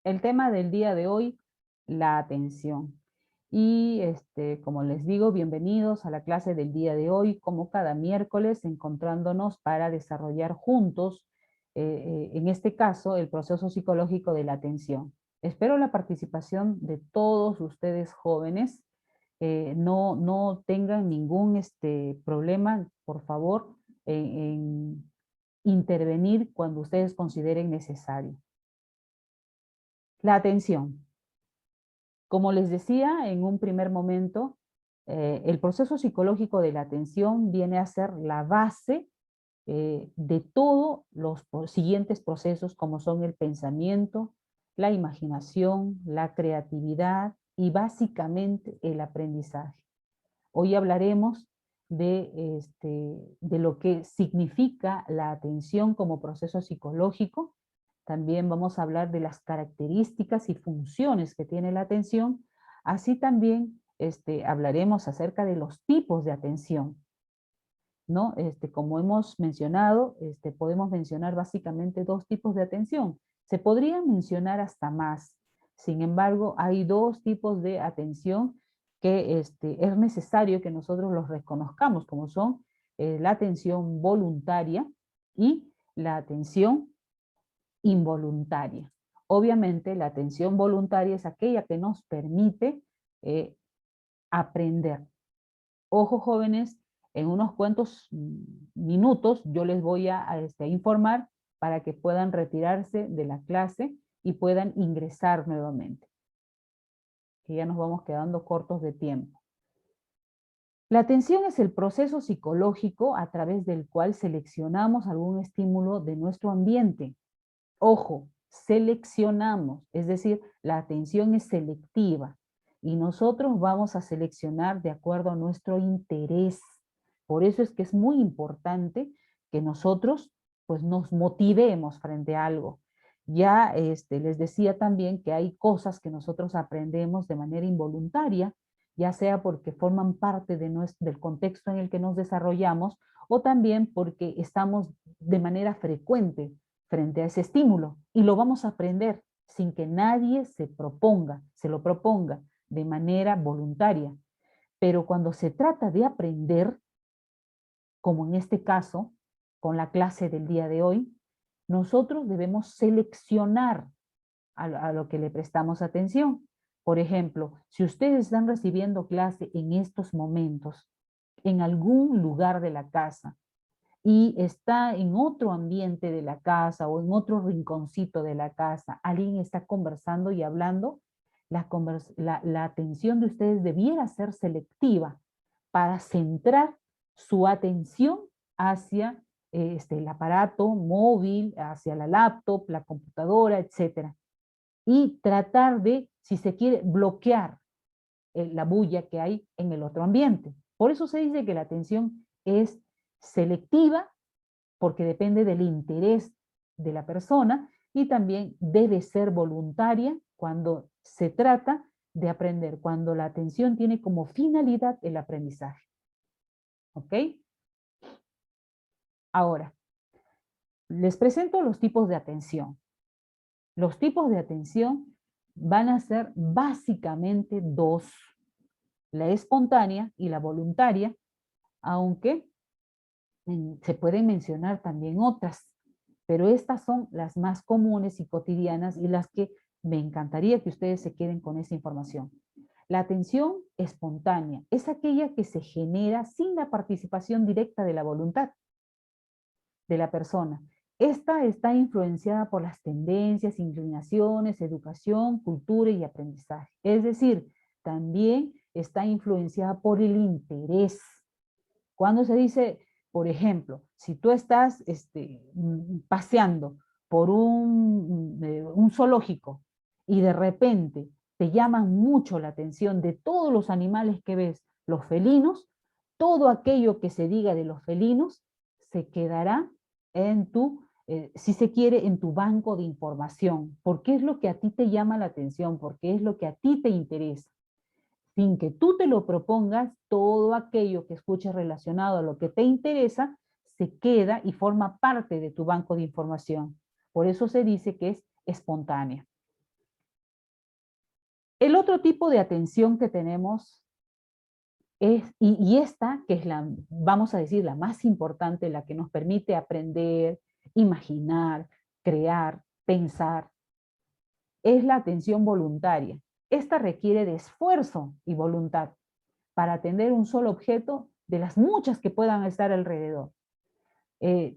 El tema del día de hoy, la atención. Y como les digo, bienvenidos a la clase del día de hoy, como cada miércoles, encontrándonos para desarrollar juntos, en este caso, el proceso psicológico de la atención. Espero la participación de todos ustedes jóvenes. No tengan ningún problema, por favor, en intervenir cuando ustedes consideren necesario. La atención. Como les decía en un primer momento, el proceso psicológico de la atención viene a ser la base de todos los siguientes procesos, como son el pensamiento, la imaginación, la creatividad y básicamente el aprendizaje. Hoy hablaremos de lo que significa la atención como proceso psicológico. También vamos a hablar de las características y funciones que tiene la atención. Así también hablaremos acerca de los tipos de atención, ¿no? Como hemos mencionado, podemos mencionar básicamente dos tipos de atención. Se podrían mencionar hasta más. Sin embargo, hay dos tipos de atención que es necesario que nosotros los reconozcamos, como son la atención voluntaria y la atención involuntaria. Obviamente, la atención voluntaria es aquella que nos permite aprender. Ojo, jóvenes, en unos cuantos minutos yo les voy a informar para que puedan retirarse de la clase y puedan ingresar nuevamente, que ya nos vamos quedando cortos de tiempo. La atención es el proceso psicológico a través del cual seleccionamos algún estímulo de nuestro ambiente. Ojo, seleccionamos, es decir, la atención es selectiva y nosotros vamos a seleccionar de acuerdo a nuestro interés. Por eso es que es muy importante que nosotros pues nos motivemos frente a algo. Ya les decía también que hay cosas que nosotros aprendemos de manera involuntaria, ya sea porque forman parte de del contexto en el que nos desarrollamos o también porque estamos de manera frecuente frente a ese estímulo y lo vamos a aprender sin que nadie se lo proponga de manera voluntaria. Pero cuando se trata de aprender, como en este caso, con la clase del día de hoy, nosotros debemos seleccionar a lo que le prestamos atención. Por ejemplo, si ustedes están recibiendo clase en estos momentos, en algún lugar de la casa, y está en otro ambiente de la casa o en otro rinconcito de la casa, alguien está conversando y hablando, la atención de ustedes debiera ser selectiva para centrar su atención hacia el aparato móvil, hacia la laptop, la computadora, etc. Y tratar de, si se quiere, bloquear la bulla que hay en el otro ambiente. Por eso se dice que la atención es selectiva, porque depende del interés de la persona y también debe ser voluntaria cuando se trata de aprender, cuando la atención tiene como finalidad el aprendizaje. ¿Ok? Ahora, les presento los tipos de atención. Los tipos de atención van a ser básicamente dos: la espontánea y la voluntaria, aunque se pueden mencionar también otras, pero estas son las más comunes y cotidianas y las que me encantaría que ustedes se queden con esa información. La atención espontánea es aquella que se genera sin la participación directa de la voluntad de la persona. Esta está influenciada por las tendencias, inclinaciones, educación, cultura y aprendizaje. Es decir, también está influenciada por el interés. Cuando se dice, por ejemplo, si tú estás paseando por un zoológico y de repente te llaman mucho la atención de todos los animales que ves, los felinos, todo aquello que se diga de los felinos se quedará en si se quiere, en tu banco de información, porque es lo que a ti te llama la atención, porque es lo que a ti te interesa. Sin que tú te lo propongas, todo aquello que escuches relacionado a lo que te interesa se queda y forma parte de tu banco de información. Por eso se dice que es espontánea. El otro tipo de atención que tenemos es, y esta, que es la, vamos a decir, la más importante, la que nos permite aprender, imaginar, crear, pensar, es la atención voluntaria. Esta requiere de esfuerzo y voluntad para atender un solo objeto de las muchas que puedan estar alrededor.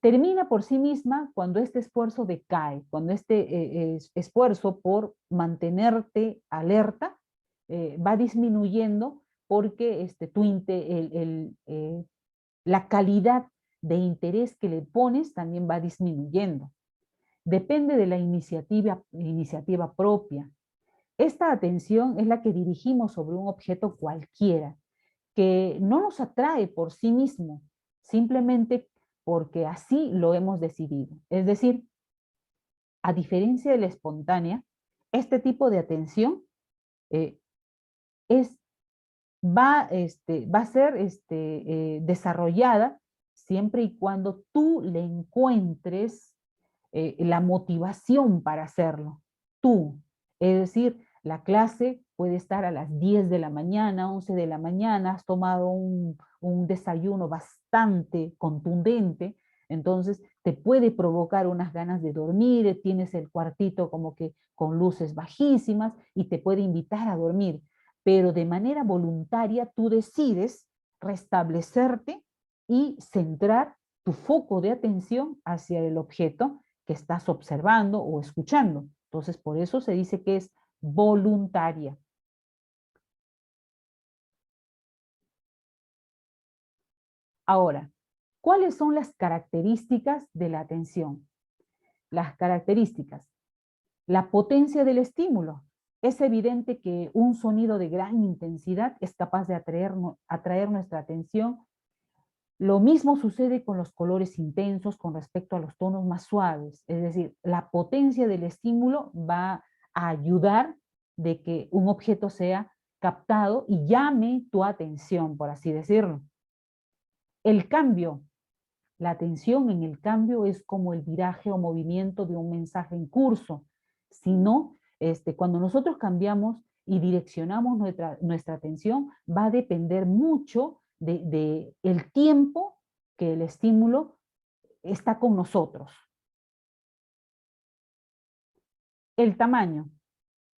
Termina por sí misma cuando este esfuerzo decae, cuando este esfuerzo por mantenerte alerta va disminuyendo porque la calidad de interés que le pones también va disminuyendo. Depende de la iniciativa propia. Esta atención es la que dirigimos sobre un objeto cualquiera, que no nos atrae por sí mismo, simplemente porque así lo hemos decidido. Es decir, a diferencia de la espontánea, este tipo de atención eh, es, va a ser desarrollada siempre y cuando tú le encuentres la motivación para hacerlo. Tú, es decir, la clase puede estar a las 10 de la mañana, 11 de la mañana, has tomado un desayuno bastante contundente, entonces te puede provocar unas ganas de dormir, tienes el cuartito como que con luces bajísimas y te puede invitar a dormir, pero de manera voluntaria tú decides restablecerte y centrar tu foco de atención hacia el objeto que estás observando o escuchando. Entonces, por eso se dice que es voluntaria. Ahora, ¿cuáles son las características de la atención? Las características. La potencia del estímulo. Es evidente que un sonido de gran intensidad es capaz de atraer nuestra atención. Lo mismo sucede con los colores intensos con respecto a los tonos más suaves. Es decir, la potencia del estímulo va a ayudar de que un objeto sea captado y llame tu atención, por así decirlo. El cambio. La atención en el cambio es como el viraje o movimiento de un mensaje en curso. Si no, cuando nosotros cambiamos y direccionamos nuestra atención, va a depender mucho de el tiempo que el estímulo está con nosotros. El tamaño.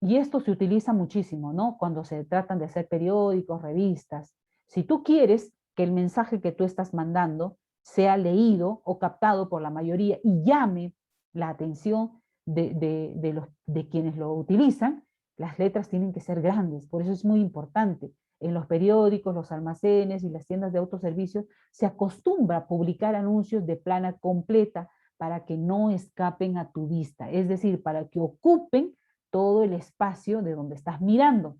Y esto se utiliza muchísimo, ¿no? Cuando se tratan de hacer periódicos, revistas. Si tú quieres que el mensaje que tú estás mandando sea leído o captado por la mayoría y llame la atención de quienes lo utilizan, las letras tienen que ser grandes. Por eso es muy importante. En los periódicos, los almacenes y las tiendas de autoservicios se acostumbra a publicar anuncios de plana completa para que no escapen a tu vista. Es decir, para que ocupen todo el espacio de donde estás mirando.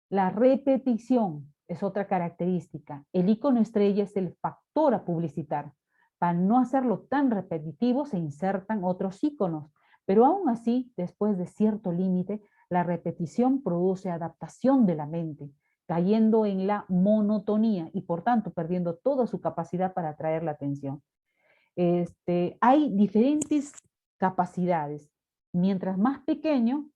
La repetición es otra característica. El icono estrella es el factor a publicitar. Para no hacerlo tan repetitivo se insertan otros iconos, pero aún así, después de cierto límite, la repetición produce adaptación de la mente, cayendo en la monotonía y por tanto perdiendo toda su capacidad para atraer la atención. Hay diferentes capacidades. Mientras más pequeño,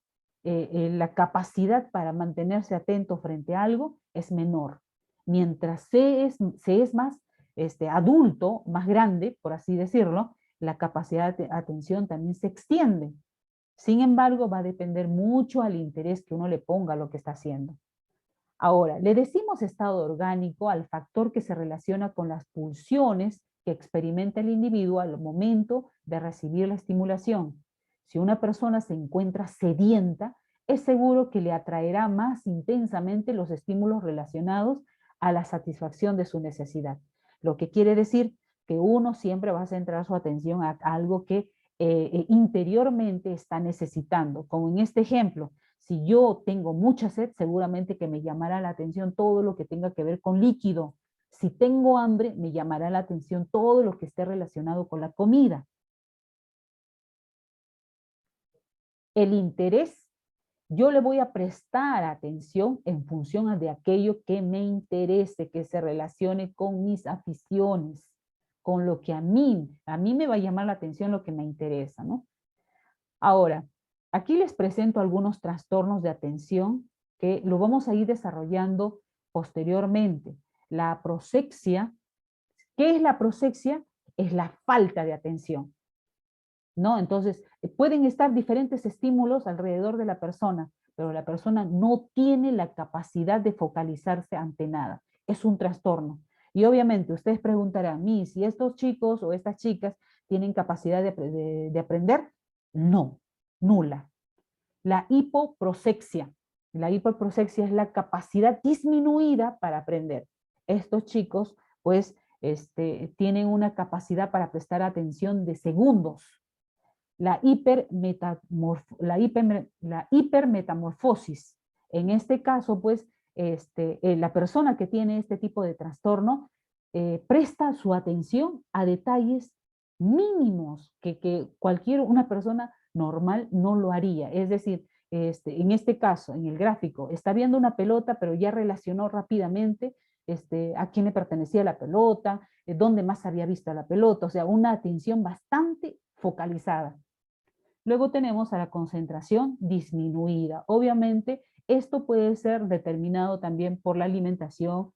la capacidad para mantenerse atento frente a algo es menor. Mientras se es más adulto, más grande, por así decirlo, la capacidad de atención también se extiende. Sin embargo, va a depender mucho al interés que uno le ponga a lo que está haciendo. Ahora, le decimos estado orgánico al factor que se relaciona con las pulsiones que experimenta el individuo al momento de recibir la estimulación. Si una persona se encuentra sedienta, es seguro que le atraerá más intensamente los estímulos relacionados a la satisfacción de su necesidad. Lo que quiere decir que uno siempre va a centrar su atención a algo que interiormente está necesitando. Como en este ejemplo, si yo tengo mucha sed, seguramente que me llamará la atención todo lo que tenga que ver con líquido. Si tengo hambre, me llamará la atención todo lo que esté relacionado con la comida. El interés, yo le voy a prestar atención en función de aquello que me interese, que se relacione con mis aficiones, con lo que a mí me va a llamar la atención, lo que me interesa, ¿no? Ahora, Aquí les presento algunos trastornos de atención que lo vamos a ir desarrollando posteriormente. La prosexia, ¿qué es la prosexia? Es la falta de atención, ¿no? Entonces, pueden estar diferentes estímulos alrededor de la persona, pero la persona no tiene la capacidad de focalizarse ante nada. Es un trastorno. Y obviamente ustedes preguntarán a mí si estos chicos o estas chicas tienen capacidad de aprender. No, nula. La hipoprosexia. La hipoprosexia es la capacidad disminuida para aprender. Estos chicos, pues, tienen una capacidad para prestar atención de segundos. La hipermetamorfosis. En este caso, pues, la persona que tiene este tipo de trastorno presta su atención a detalles mínimos que una persona normal no lo haría. Es decir, en este caso, en el gráfico, está viendo una pelota, pero ya relacionó rápidamente a quién le pertenecía la pelota, dónde más había visto la pelota, o sea, una atención bastante focalizada. Luego tenemos a la concentración disminuida. Obviamente, esto puede ser determinado también por la alimentación